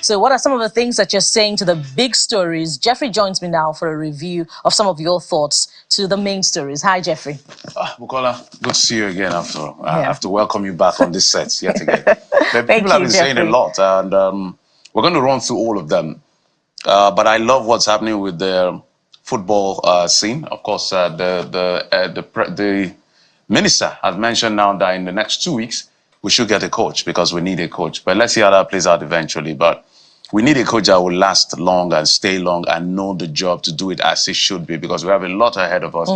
So what are some of the things that you're saying to the big stories? Jeffrey joins me now for a review of some of your thoughts to the main stories. Hi, Jeffrey. Bukola, good to see you again after all. I have to welcome you back on this set yet again. People have been saying a lot, and we're going to run through all of them. But I love what's happening with the football scene. Of course, the minister has mentioned now that in the next 2 weeks, we should get a coach because we need a coach. But let's see how that plays out eventually. But we need a coach that will last long and stay long and know the job to do it as it should be, because we have a lot ahead of us.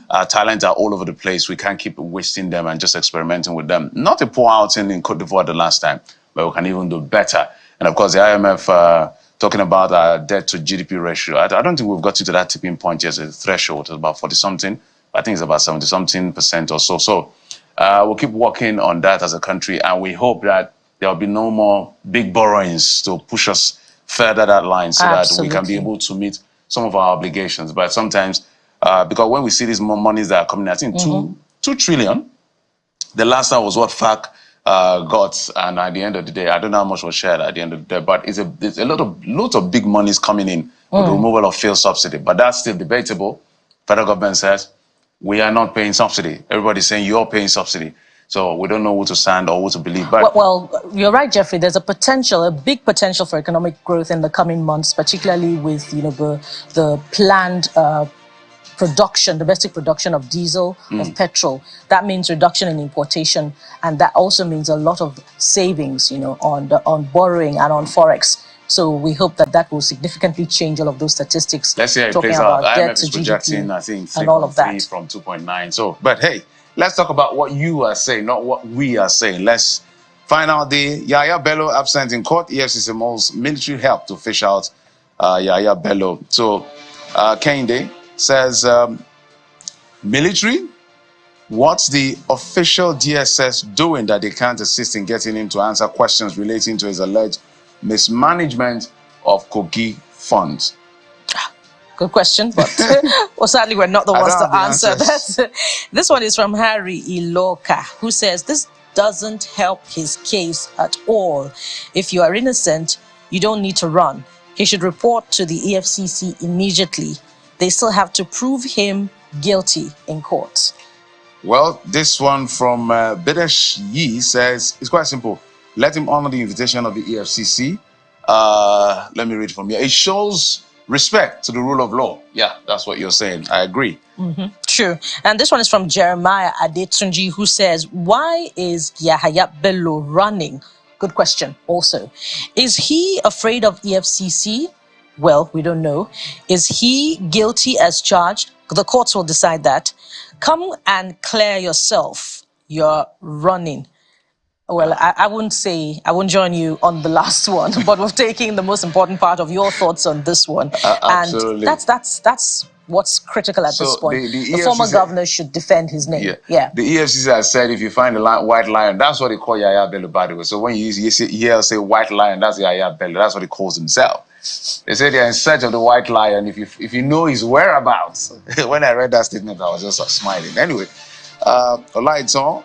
Our talents are all over the place. We can't keep wasting them and just experimenting with them. Not a poor outing in Cote d'Ivoire the last time, but we can even do better. And of course, the IMF talking about our debt to GDP ratio. I don't think we've got to that tipping point yet. The threshold is about 40-something. I think it's about 70-something% or so. So we'll keep working on that as a country, and we hope that there will be no more big borrowings to push us further that line so that we can be able to meet some of our obligations. But sometimes, because when we see these more monies that are coming, I think 2 trillion, the last time was what FAC got, and at the end of the day, I don't know how much was shared at the end of the day, but it's a lot of big monies coming in with the removal of fuel subsidy. But that's still debatable. Federal government says, we are not paying subsidy. Everybody's saying you're paying subsidy. So we don't know who to stand or who to believe. But well, you're right, Jeffrey. There's a big potential for economic growth in the coming months, particularly with the planned domestic production of diesel, of petrol. That means reduction in importation, and that also means a lot of savings, on borrowing and on forex. So we hope that will significantly change all of those statistics. Let's see how it plays out. IMF is projecting, I think, 3.3 from 2.9. So, but hey, let's talk about what you are saying, not what we are saying. Let's find out the Yahaya Bello absent in court. EFCC Mulls military help to fish out Yahaya Bello. So, Kende says, military, what's the official DSS doing that they can't assist in getting him to answer questions relating to his alleged mismanagement of Kogi funds? Good question, but well, sadly we're not the ones to answer that. This one is from Harry Iloka, who says this doesn't help his case at all. If you are innocent, you don't need to run. He should report to the EFCC immediately. They still have to prove him guilty in court. Well, this one from Bidesh Yi says it's quite simple. Let him honor the invitation of the EFCC. Let me read from here. It shows respect to the rule of law. Yeah, that's what you're saying. I agree. True. And this one is from Jeremiah Adetunji, who says, why is Yahaya Bello running? Good question also. Is he afraid of EFCC? Well, we don't know. Is he guilty as charged? The courts will decide that. Come and clear yourself. You're running. Well, I wouldn't join you on the last one, but we're taking the most important part of your thoughts on this one. Absolutely. And that's what's critical at this point. The former governor should defend his name. Yeah. The EFCC has said if you find a white lion, that's what they call Yahaya Bello, by the way. So when you hear say white lion, that's Yahaya Bello. That's what he calls himself. They say they're in search of the white lion. If you know his whereabouts. When I read that statement, I was just smiling. Anyway, Olaiton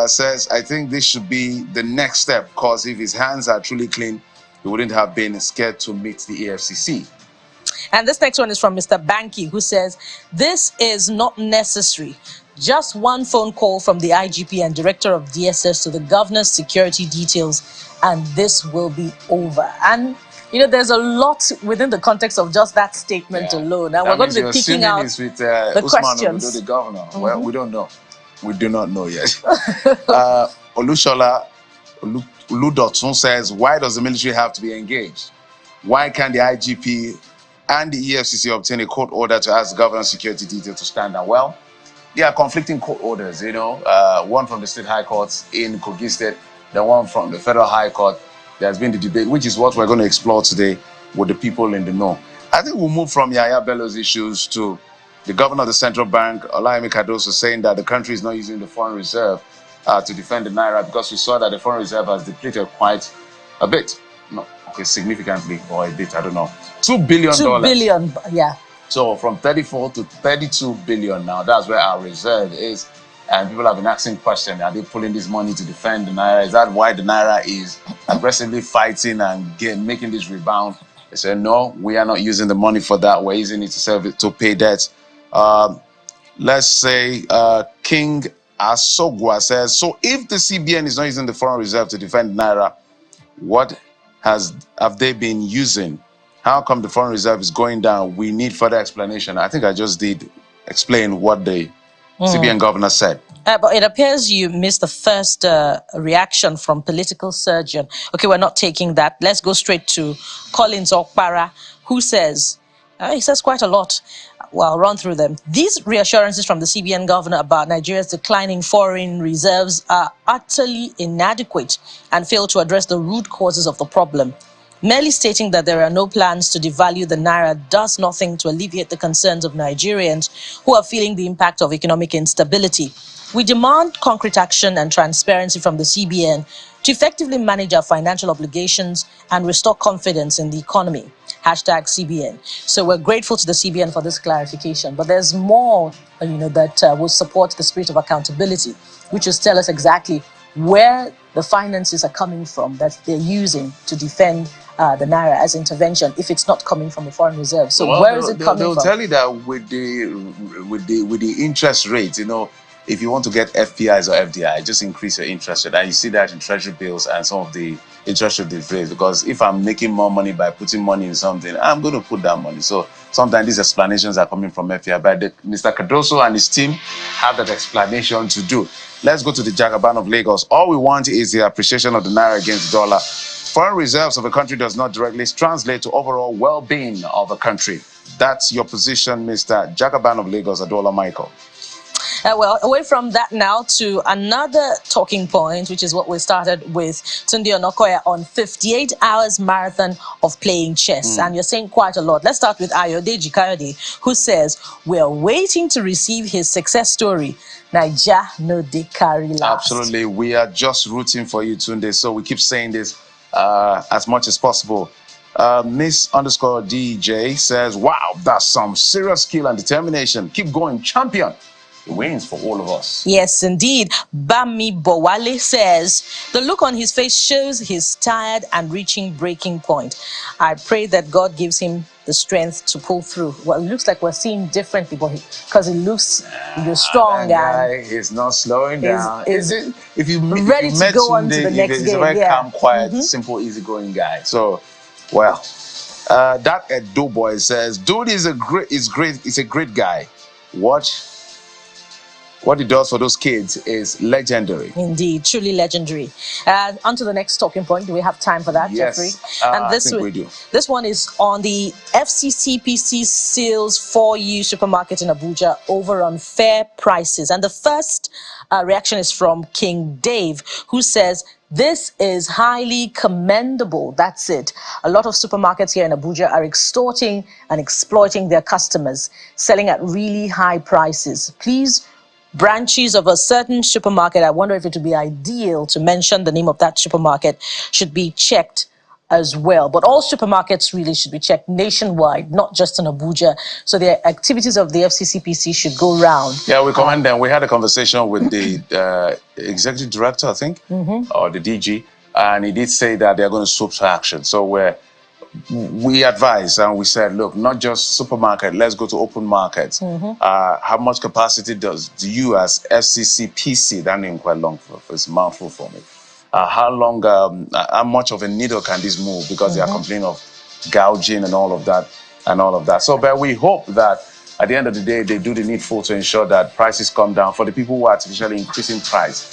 says, I think this should be the next step, because if his hands are truly clean, he wouldn't have been scared to meet the EFCC. And this next one is from Mr. Banky, who says, this is not necessary. Just one phone call from the IGP and director of DSS to the governor's security details, and this will be over. And there's a lot within the context of just that statement alone. And we're going to be picking out with, the questions. The governor. Well, we don't know. We do not know yet. Olushola Oludotun says, why does the military have to be engaged? Why can't the IGP and the EFCC obtain a court order to ask the governor's security detail to stand down? Well, there are conflicting court orders, one from the state high courts in Kogi State, the one from the federal high court. There's been the debate, which is what we're going to explore today with the people in the know. I think we'll move from Yahaya Bello's issues to the governor of the central bank, Olayemi Cardoso, saying that the country is not using the foreign reserve to defend the naira, because we saw that the foreign reserve has depleted quite a bit. No, okay, significantly, or a bit, I don't know. $2 billion. $2 billion, yeah. So from 34 to 32 billion now, that's where our reserve is. And people have been asking questions, are they pulling this money to defend the naira? Is that why the naira is aggressively fighting and making this rebound. They said, no, we are not using the money for that. We're using it to serve it to pay debts. Let's say King Asogwa says, so if the CBN is not using the foreign reserve to defend Naira, what have they been using? How come the foreign reserve is going down? We need further explanation. I think I just did explain what the CBN governor said. But it appears you missed the first reaction from political surgeon. Okay, we're not taking that. Let's go straight to Collins Okpara, who says, he says quite a lot. Well, I'll run through them. These reassurances from the CBN governor about Nigeria's declining foreign reserves are utterly inadequate and fail to address the root causes of the problem. Merely stating that there are no plans to devalue the Naira does nothing to alleviate the concerns of Nigerians who are feeling the impact of economic instability. We demand concrete action and transparency from the CBN to effectively manage our financial obligations and restore confidence in the economy. #CBN. So we're grateful to the CBN for this clarification, but there's more, that will support the spirit of accountability, which is tell us exactly where the finances are coming from that they're using to defend the Naira as intervention if it's not coming from the foreign reserve. So where is it coming from? They'll tell you that with the interest rate, if you want to get FPIs or FDI, just increase your interest rate. And you see that in treasury bills and some of the interest rate rates. Because if I'm making more money by putting money in something, I'm going to put that money. So sometimes these explanations are coming from FPI. But Mr. Cardoso and his team have that explanation to do. Let's go to the Jagaban of Lagos. All we want is the appreciation of the Naira against the dollar. Foreign reserves of a country does not directly translate to overall well-being of a country. That's your position, Mr. Jagaban of Lagos, Adola Michael. Well, away from that now to another talking point, which is what we started with Tunde Onakoya on 58 hours marathon of playing chess. And you're saying quite a lot. Let's start with Ayodeji Kayode, who says, we're waiting to receive his success story. Naija no dey carry last. Absolutely. We are just rooting for you, Tunde. So we keep saying this as much as possible. Miss_DJ says, wow, that's some serious skill and determination. Keep going, champion. It wins for all of us. Yes, indeed. Bami Bowale says, the look on his face shows he's tired and reaching breaking point. I pray that God gives him the strength to pull through. Well, it looks like we're seeing differently because it looks strong. That guy is not slowing down. If you ready to go on to the next game. He's a very calm, quiet, simple, easygoing guy. So, well, that Edo boy says, dude is a great guy. What he does for those kids is legendary. Indeed, truly legendary. On to the next talking point. Do we have time for that, yes, Jeffrey? And I think we do. This one is on the EFCC seals 4U supermarket in Abuja over unfair prices. And the first reaction is from King Dave, who says, this is highly commendable. That's it. A lot of supermarkets here in Abuja are extorting and exploiting their customers, selling at really high prices. Please, branches of a certain supermarket, I wonder if it would be ideal to mention the name of that supermarket, should be checked as well. But all supermarkets really should be checked nationwide, not just in Abuja. So the activities of the FCCPC should go round. Yeah, we commend them. We had a conversation with the executive director, I think, or the DG, and he did say that they're going to swoop to action. So we advised and we said, look, not just supermarket, let's go to open markets. How much capacity do you as FCCPC, that name quite long, it's a mouthful for me. How much of a needle can this move? Because they are complaining of gouging and all of that. So, but we hope that at the end of the day, they do the needful to ensure that prices come down for the people who are artificially increasing price.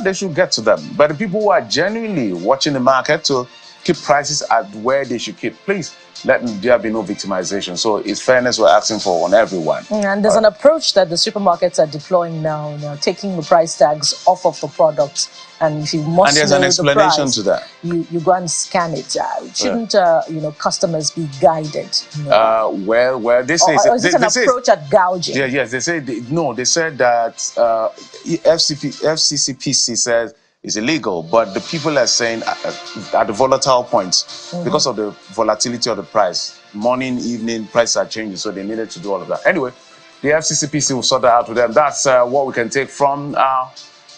They should get to them. But the people who are genuinely watching the market to keep prices at where they should keep, please let there be no victimization. So it's fairness we're asking for on everyone. And there's an approach that the supermarkets are deploying now, taking the price tags off of the products. And if you must and there's know an explanation the price, to that. You go and scan it. Shouldn't customers be guided? Well, they say or is it an approach at gouging? Yes, they say they said that FCCPC says it's illegal, but the people are saying at the volatile points, because of the volatility of the price, morning, evening, prices are changing, so they needed to do all of that. Anyway, the FCCPC will sort that out with them. That's what we can take from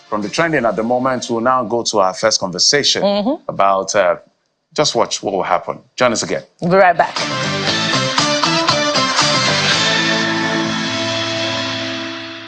from the trending at the moment, we'll now go to our first conversation about, just watch what will happen. Join us again. We'll be right back.